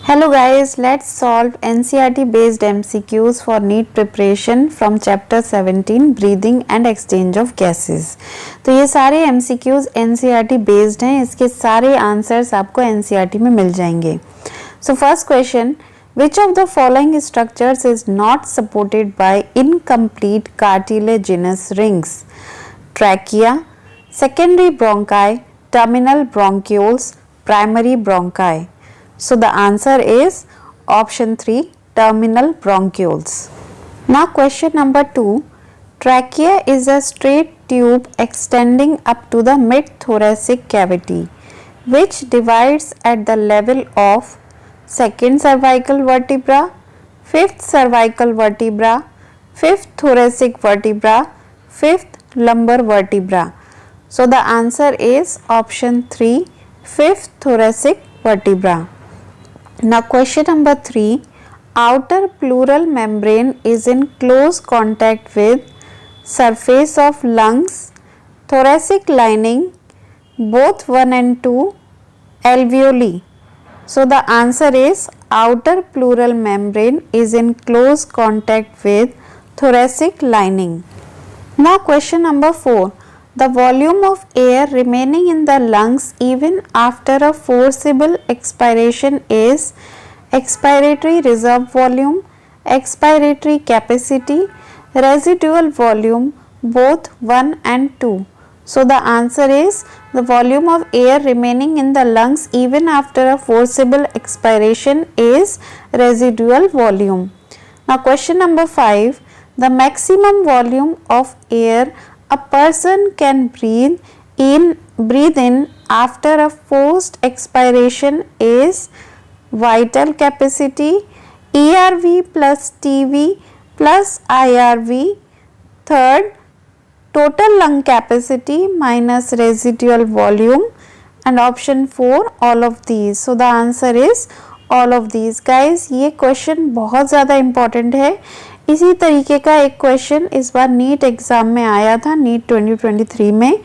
Hello guys, let's solve NCERT based MCQs for NEET preparation from chapter 17 breathing and exchange of gases। तो ये सारे MCQs NCERT based हैं, इसके सारे answers आपको NCERT में मिल जाएंगे। So first question, which of the following structures is not supported by incomplete cartilaginous rings? Trachea, secondary bronchi, terminal bronchioles, primary bronchi। So the answer is option 3, terminal bronchioles. Now question number 2. Trachea is a straight tube extending up to the mid-thoracic cavity, which divides at the level of second cervical vertebra, fifth cervical vertebra, fifth thoracic vertebra, fifth lumbar vertebra. So the answer is option 3, fifth thoracic vertebra. Now question number 3, outer pleural membrane is in close contact with surface of lungs, thoracic lining, both 1 and 2, alveoli. So the answer is outer pleural membrane is in close contact with thoracic lining. Now question number 4, the volume of air remaining in the lungs even after a forcible expiration is expiratory reserve volume, expiratory capacity, residual volume, both 1 and 2. So the answer is the volume of air remaining in the lungs even after a forcible expiration is residual volume. Now question number 5, the maximum volume of air a person can breathe in after a forced expiration is vital capacity, ERV plus TV plus IRV, third total lung capacity minus residual volume, and option 4 all of these. So the answer is all of these. Guys, ये question बहुत ज़्यादा important है। इसी तरीके का एक question इस बार NEET exam में आया था, नीट 2023 में।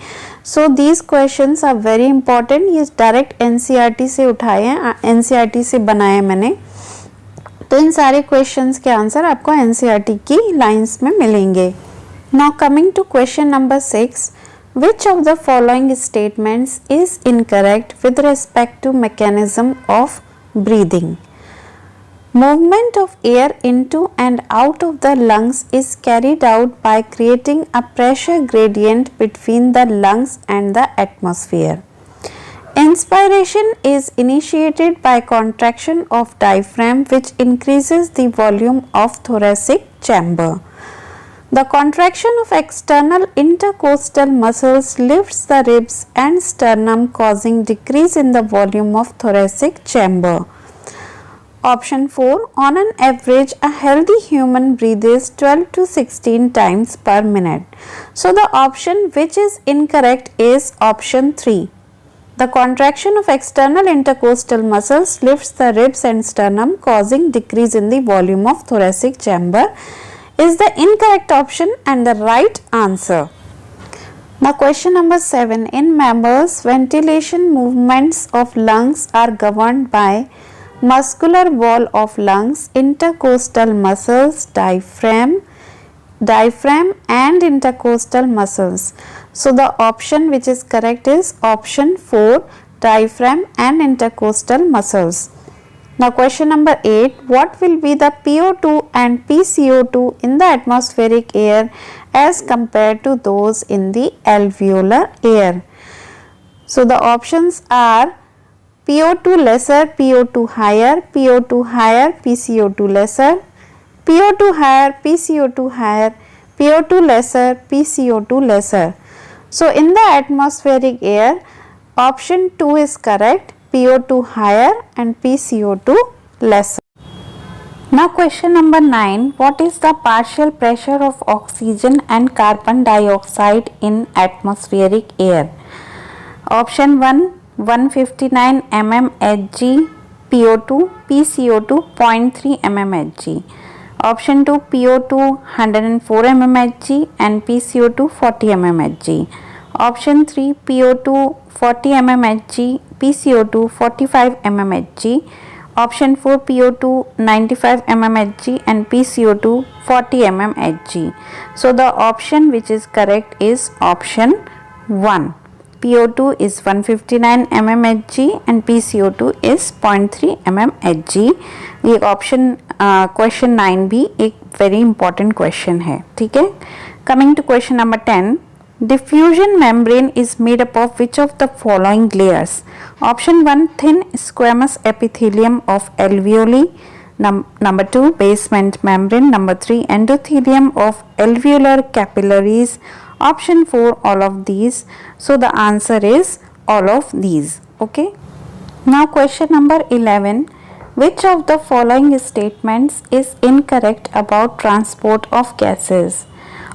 So these questions are very important. ये डायरेक्ट एनसीईआरटी से उठाए हैं, एनसीईआरटी से बनाए मैंने। तो इन सारे क्वेश्चंस के आंसर आपको एनसीईआरटी की लाइंस में मिलेंगे। Now coming to question number 6, which of the following statements is incorrect with respect to mechanism of breathing? Movement of air into and out of the lungs is carried out by creating a pressure gradient between the lungs and the atmosphere. Inspiration is initiated by contraction of diaphragm, which increases the volume of thoracic chamber. The contraction of external intercostal muscles lifts the ribs and sternum, causing decrease in the volume of thoracic chamber. Option 4, on an average a healthy human breathes 12 to 16 times per minute. So the option which is incorrect is option 3. The contraction of external intercostal muscles lifts the ribs and sternum, causing decrease in the volume of thoracic chamber is the incorrect option and the right answer. Now question number 7, in mammals ventilation movements of lungs are governed by muscular wall of lungs, intercostal muscles, diaphragm and intercostal muscles. So the option which is correct is option 4, diaphragm and intercostal muscles. Now question number 8, what will be the PO2 and PCO2 in the atmospheric air as compared to those in the alveolar air? So the options are PO2 lesser, PO2 higher, PO2 higher, PCO2 lesser, PO2 higher, PCO2 higher, PO2 lesser, PCO2 lesser. So in the atmospheric air, option 2 is correct, PO2 higher and PCO2 lesser. Now question number 9, what is the partial pressure of oxygen and carbon dioxide in atmospheric air? Option 1, 159 mmHg PO2, PCO2 0.3 mmHg. Option 2, PO2 104 mmHg and PCO2 40 mmHg. Option 3, PO2 40 mmHg, PCO2 45 mmHg. Option 4 PO2 95 mmHg and PCO2 40 mmHg. So the option which is correct is option 1. PO2 is 159 mmHg and PCO2 is 0.3 mmHg. ये option question 9 भी एक very important question है, ठीक है. Coming to question number 10. Diffusion membrane is made up of which of the following layers? Option 1 thin squamous epithelium of alveoli. Number 2 basement membrane. Number 3 endothelium of alveolar capillaries. Option 4 all of these. So the answer is all of these. Okay. Now question number 11. Which of the following statements is incorrect about transport of gases?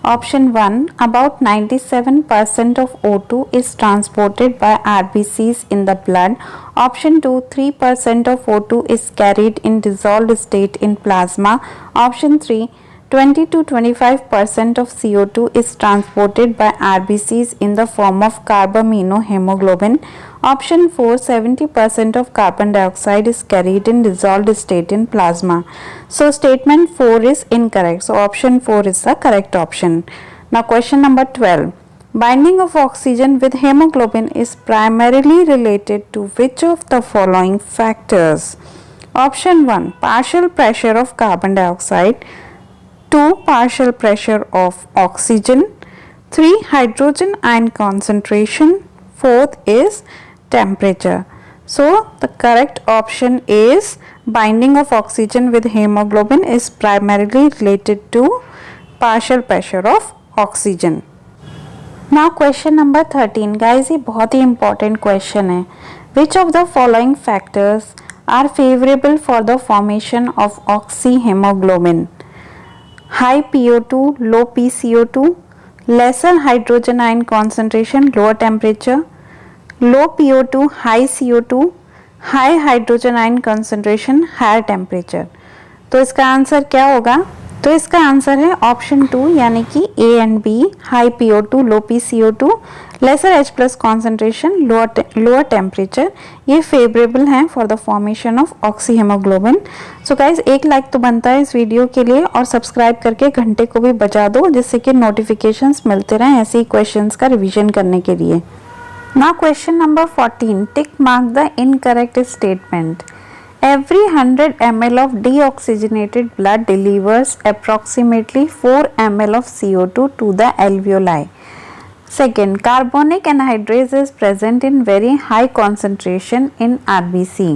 Option 1 about 97% of O2 is transported by RBCs in the blood. Option 2 3% of O2 is carried in dissolved state in plasma. Option 3 20 to 25% of CO2 is transported by RBCs in the form of carbaminohemoglobin. Option 4 70% of carbon dioxide is carried in dissolved state in plasma. So statement 4 is incorrect. So option 4 is the correct option. Now question number 12. Binding of oxygen with hemoglobin is primarily related to which of the following factors? Option 1 partial pressure of carbon dioxide. 2 partial pressure of oxygen. 3 hydrogen ion concentration. 4th is temperature. So the correct option is binding of oxygen with hemoglobin is primarily related to partial pressure of oxygen. Now question number 13 guys, ये बहुत ही important question है. Which of the following factors are favorable for the formation of oxyhemoglobin? High PO2, low PCO2, lesser hydrogen ion concentration, lower temperature, low PO2, high CO2, high hydrogen ion concentration, higher temperature. तो इसका answer क्या होगा? तो इसका answer है option 2 यानी कि A and B. High PO2, low PCO2, lesser H plus concentration, lower temperature, ये फेवरेबल हैं for the formation of oxyhaemoglobin. So guys एक लाइक तो बनता है इस वीडियो के लिए और सब्सक्राइब करके घंटे को भी बजा दो जिससे कि नोटिफिकेशंस मिलते रहें ऐसे ही क्वेश्चंस का रिवीजन करने के लिए. Now question number 14. Tick mark the incorrect statement. Every 100 ml of deoxygenated blood delivers approximately 4 ml of CO2 to the alveoli. Second, carbonic anhydrase is present in very high concentration in RBC.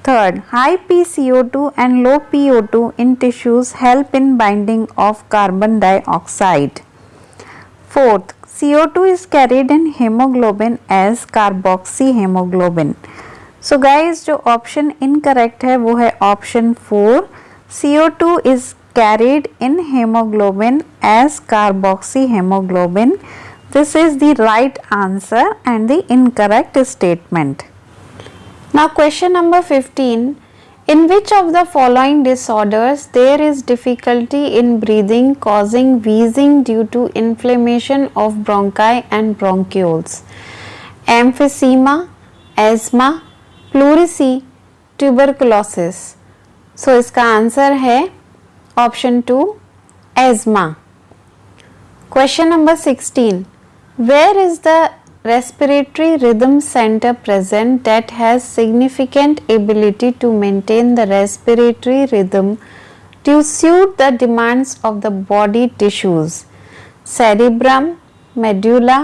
Third, high PCO2 and low PO2 in tissues help in binding of carbon dioxide. Fourth, CO2 is carried in hemoglobin as carboxyhemoglobin. So guys जो option incorrect है वो है option 4. CO2 is carried in haemoglobin as carboxy haemoglobin. This is the right answer and the incorrect statement. Now question number 15. In which of the following disorders there is difficulty in breathing causing wheezing due to inflammation of bronchi and bronchioles? Emphysema, asthma, pleurisy, tuberculosis. So इसका answer है option 2 asthma. Question number 16. Where is the respiratory rhythm centre present that has significant ability to maintain the respiratory rhythm to suit the demands of the body tissues? Cerebrum, medulla,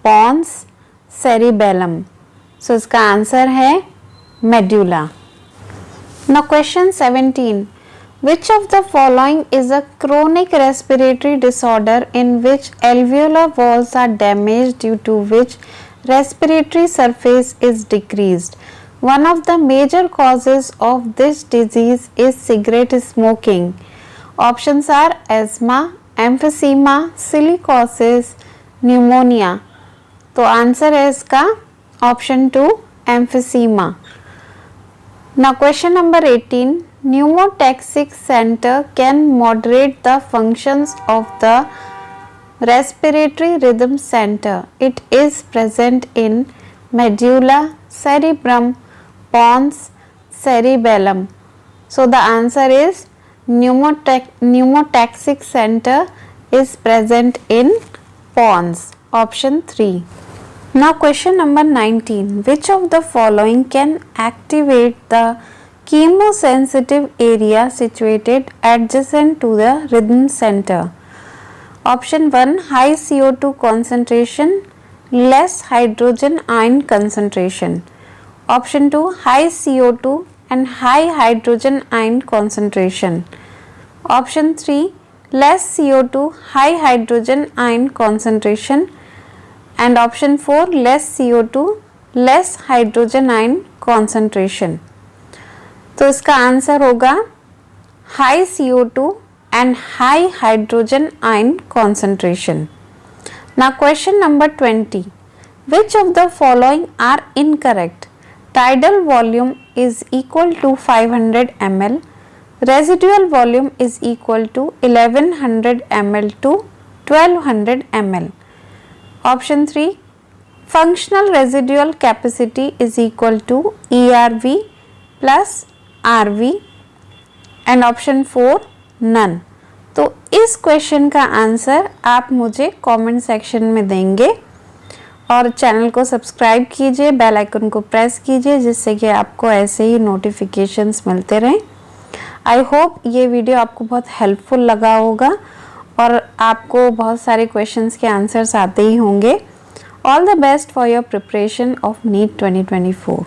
pons, cerebellum. So इसका answer है medulla. Now question 17. Which of the following is a chronic respiratory disorder in which alveolar walls are damaged due to which respiratory surface is decreased? One of the major causes of this disease is cigarette smoking. Options are asthma, emphysema, silicosis, pneumonia. तो answer है इसका option 2 emphysema. Now question number 18. Pneumotaxic center can moderate the functions of the respiratory rhythm center. It is present in medulla, cerebrum, pons, cerebellum. So the answer is pneumotaxic center is present in pons. Option 3. Now question number 19. Which of the following can activate the chemosensitive area situated adjacent to the rhythm center? Option 1, high CO2 concentration, less hydrogen ion concentration. Option 2, high CO2 and high hydrogen ion concentration. Option 3, less CO2, high hydrogen ion concentration. And option 4, less CO2, less hydrogen ion concentration. तो इसका answer होगा high CO2 and high hydrogen ion concentration. Now question number 20. Which of the following are incorrect? Tidal volume is equal to 500 ml. Residual volume is equal to 1100 ml to 1200 ml. Option 3. Functional residual capacity is equal to ERV plus RV. And option 4, none. तो इस question का answer आप मुझे comment section में देंगे और channel को subscribe कीजिए, बेल आइकन को प्रेस कीजिए जिससे कि आपको ऐसे ही नोटिफिकेशंस मिलते रहें। आई होप ये वीडियो आपको बहुत हेल्पफुल लगा होगा और आपको बहुत सारे क्वेश्चंस के आंसर्स आते ही होंगे। All the best for your preparation of NEET 2024।